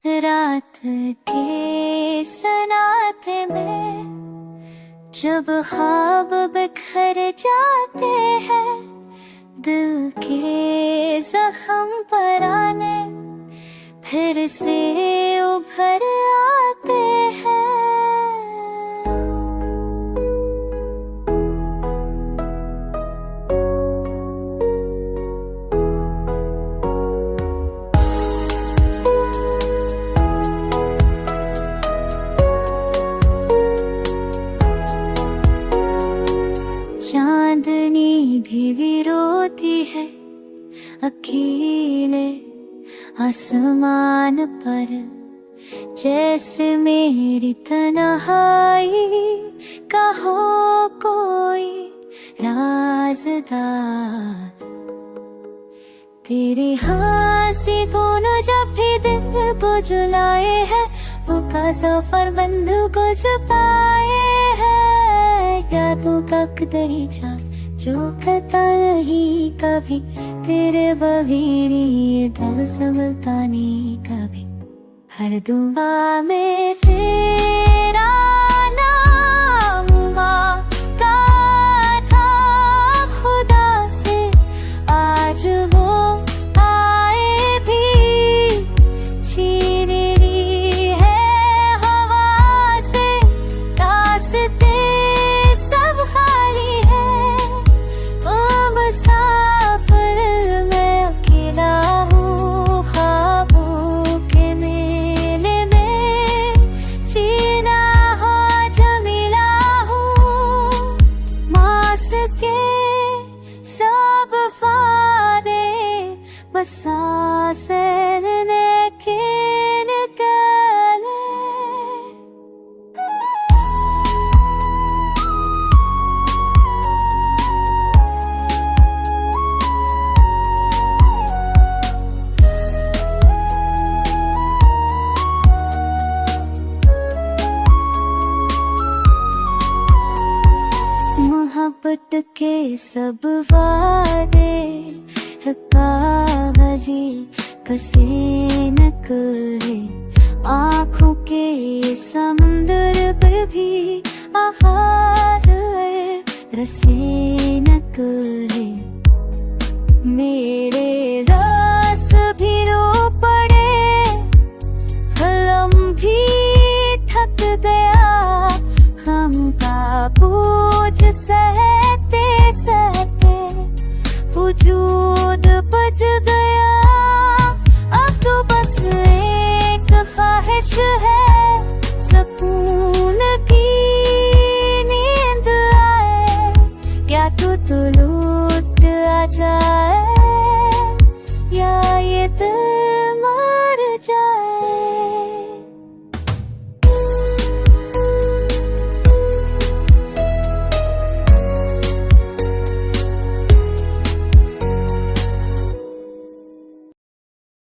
रात के सन्नाटे में जब ख्वाब बिखर जाते हैं, दिल के जख्म पर आने फिर से उभर आते हैं। चांदनी भी रोती है अकेले आसमान पर, जैसे मेरी तन्हाई का हो कोई राज़दार। तेरी हंसी दोनों जब भी दिल को जुलाए है, वो का सफर बंद को छुपाए है। यादों का दरीचा जो कहता नहीं कभी, तेरे बगैर ये दिल संभलता नहीं कभी। हर दुआ में तेरा नाम मांगता था खुदा से, आज वो आए भी छीन ली है हवा से। रास्ते सब खाली है, मुसाफिर मैं अकेला हूँ। ख्वाबों के मेले में जीना हो जमीला हूँ। मास के सब वादे बस सांसें लेके निकले। मोहब्बत के सब वादे कागजी कसे नकले, आँखों के समुंदर पर भी आवाज रसे नकले। मेरे रास भी रो पड़े, कलम भी थक गया। हम का बोझ सहते सहते वजूद बच गया। अब तो बस एक ख्वाहिश है, सुकून की नींद आए। क्या तू